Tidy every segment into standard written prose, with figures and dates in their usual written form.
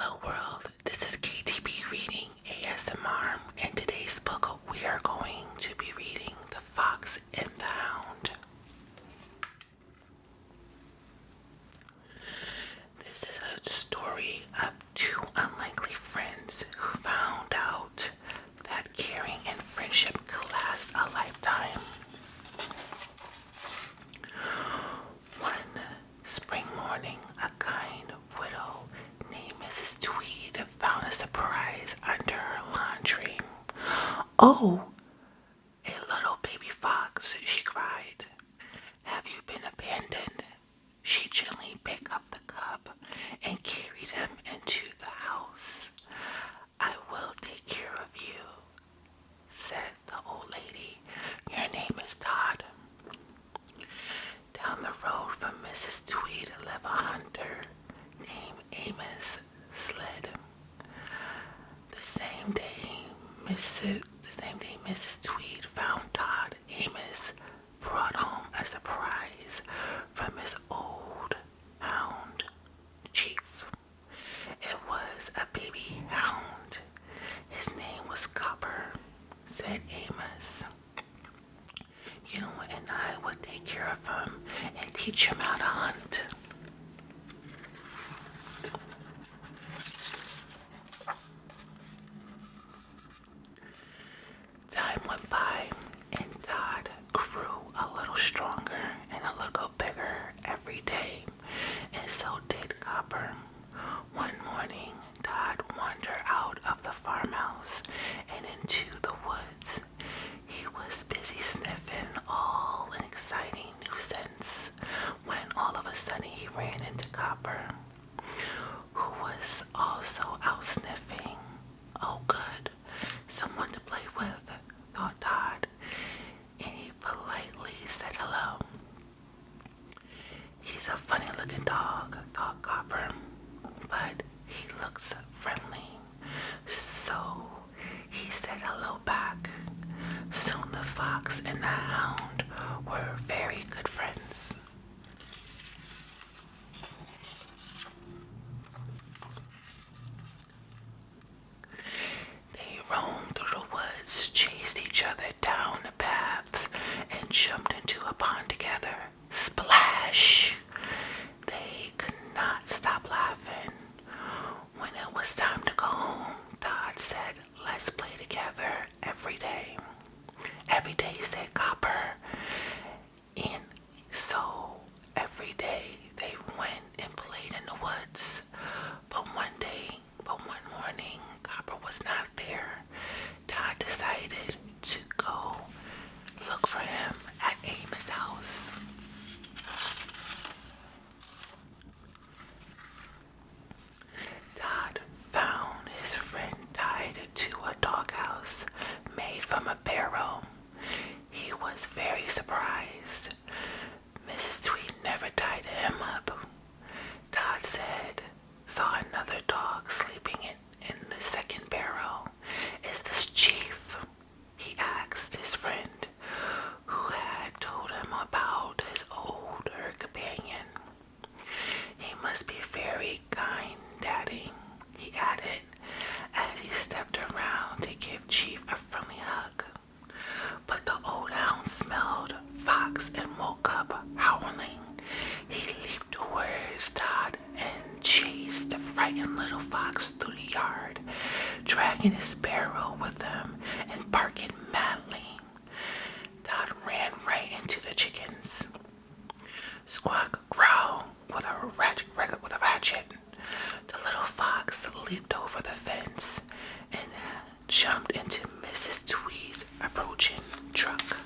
Hello world, this is KTB reading ASMR, and today's book we are going to be reading The Fox and the Hound. This is a story of two unlikely friends who found out that caring and friendship could last a lifetime. One spring morning, a kind widow named Mrs. Tweed found a surprise under her laundry. "Oh, a little baby fox," she cried. "Have you been abandoned?" She gently picked up the cub and carried him into the house. "I will take care of you," said the old lady. "Your name is Todd." Down the road from Mrs. Tweed lived a hunter named Amos Sled. The same day Mrs. Tweed found Todd, Amos brought home a surprise from his old hound, Chief. It was a baby hound. His name was Copper, said Amos. "You and I will take care of him and teach him how to hunt." Time went by, and Todd grew a little stronger and a little bigger every day, and so did Copper. One morning, Todd wandered out of the farmhouse and into the woods. He was busy sniffing all an exciting new scents when all of a sudden he ran into Copper, who was also out sniffing. "Oh good, someone to play with," thought Todd, and he politely said hello. "He's a funny looking dog," thought Copper, "but he looks friendly." So he said hello back. Soon the fox and the hound were very good friends. They roamed through the woods, chased each other down the paths, and jumped into a pond together. Splash! They could not stop laughing. When it was time to go home, Todd said, "Let's play together every day." "Every day," said Copper. And so every day they went and played in the woods. But one morning, Copper was not there. Todd decided to go look for him at Amos' house. Todd found his friend tied to a doghouse made from a barrel. He was very surprised. Mrs. Tweed never tied him up. Todd saw another dog sleeping in the second barrel. "Is this Chief?" he asked his friend, who had told him about his older companion. "He must be very kind, Daddy," he added, as he stepped around to give Chief a friendly hug. But the old hound smelled fox and woke up howling. He leaped towards Todd and chased the frightened little fox through the yard, dragging his barrel with him and barking madly. Todd ran right into the chickens. Squawk, growl with a ratchet. The little fox leaped over the fence and jumped into Mrs. Tweed's approaching truck.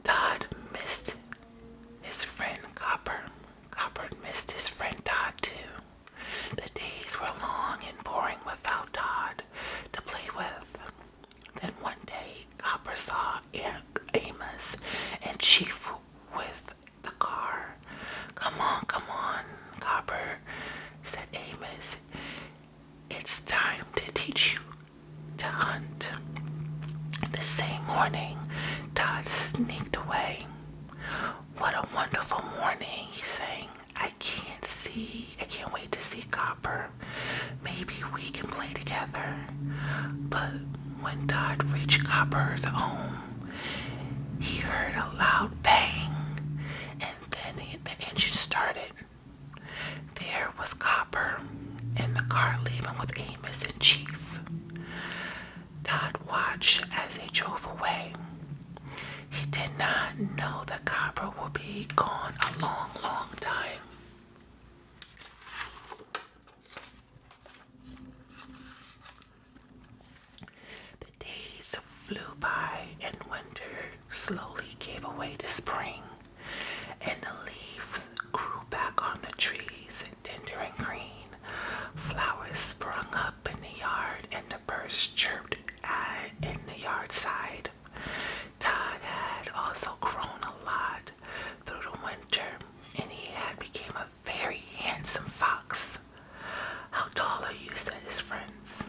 Todd missed his friend Copper. Copper missed his friend Todd too. The days were long and boring without Todd to play with. Then one day, Copper saw Amos and Chief with the car. Come on, Copper," said Amos. "It's time to teach you to hunt." The same morning, Todd sneaked away. What a wonderful a loud bang, and then the engine started. There was Copper in the car leaving with Amos and Chief. Todd watched as they drove away. He did not know that Copper would be gone a long, long time. The days flew by and winter slowly gave away to spring, and the leaves grew back on the trees, tender and green. Flowers sprung up in the yard, and the birds chirped in the yard side. Todd had also grown a lot through the winter, and he had become a very handsome fox. "How tall are you?" said his friends.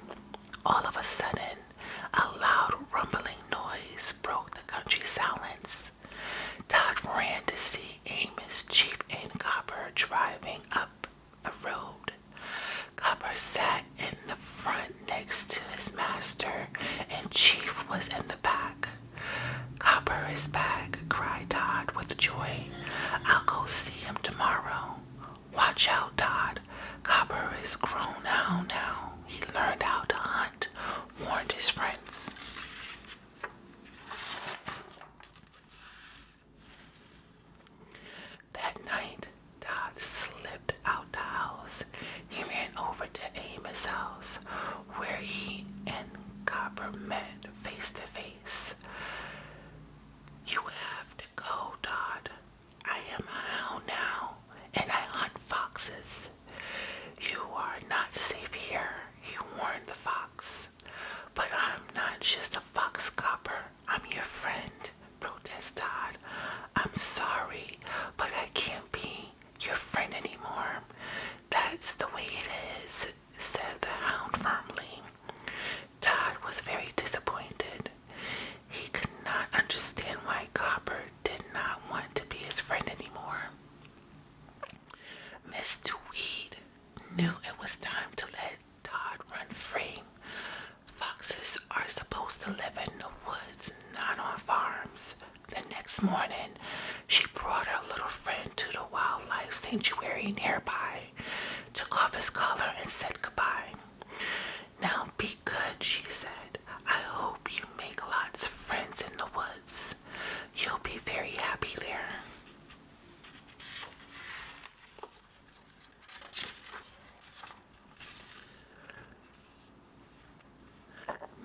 All of a sudden, a loud rumbling noise broke the country silence. Todd ran to see Amos, Chief, and Copper driving up the road. Copper sat in the front next to his master, and Chief was in the back. "Copper is back," cried Todd with joy. "I'll go see him tomorrow." "Watch out, Todd. Copper is grown hound now. He learned how to hunt," warned his friends. That night, Todd slipped out the house. He ran over to Amos' house, where he and Copper met face to face. "You have to go, Todd. I am a hound now, and I hunt foxes. You are not safe here," he warned the fox. "But I'm not just a fox, Copper. I'm your friend," protested Todd. "I'm sorry, but I can't be your friend anymore. That's the way it is," said the hound firmly. Todd was very disappointed. He could not understand why Copper did not want to be his friend anymore. Miss Tweed knew it was time to let Todd run free. Foxes are supposed to live in the woods, not on farms. The next morning, she brought her little friend to the wildlife sanctuary nearby, took off his collar, and said goodbye. "Now be good," she said. "I hope you make lots of friends in the woods. You'll be very happy there."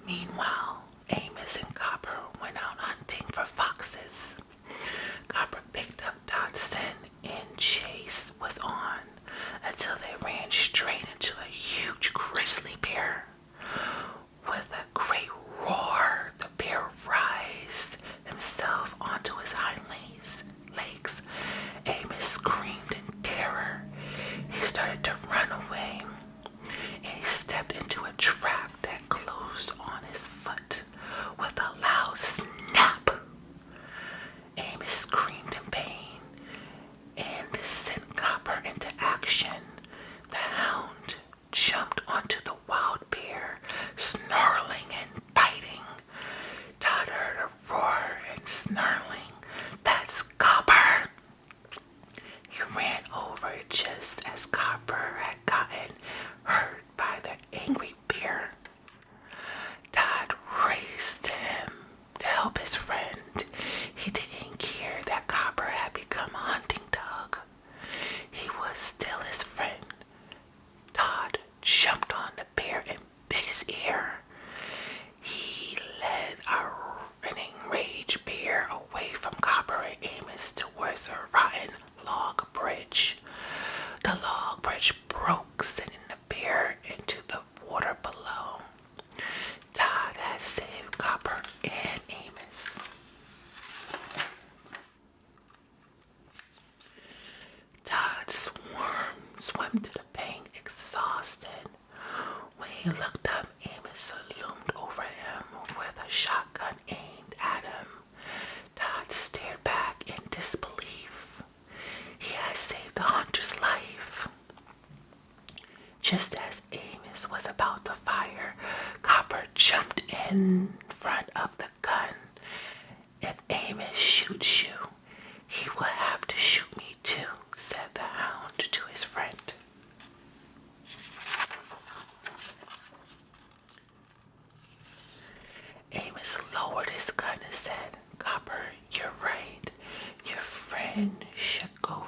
Meanwhile, Amos and Copper went out hunting for foxes. Copper picked up Todd's scent and chase was on until they ran straight into a huge grizzly bear. With a great roar, the bear raised himself onto his hind legs. Amos screamed in terror. He started to run away, and he stepped into a trap that closed on his foot with a loud snap. Amos screamed in pain, and this sent Copper into action. The hound jumped onto the wild bear, snarling and biting. Todd heard a roar and snarling. "That's Copper!" He ran over just as Copper had gotten hurt by the angry bear. Todd raced to him to help his friend. He didn't care that Copper had become a hunting dog. He was still his friend. Todd jumped on the bear and bit his ear. He led a enraged bear away from Copper and Amos towards a rotten log bridge. The log bridge broke, sending the bear into the water below. Todd had saved Copper and Amos. Todd swam to the bank exhausted. When he looked up, Amos loomed over him with a shotgun aimed at him. Todd stared back in disbelief. He had saved the hunter's life. Just as Amos was about to fire, Copper jumped in front of the gun. If Amos shoot shoots you, he will have to shoot me too, said the hound to his friend. Amos lowered his gun and said, Copper, you're right. Your friend should go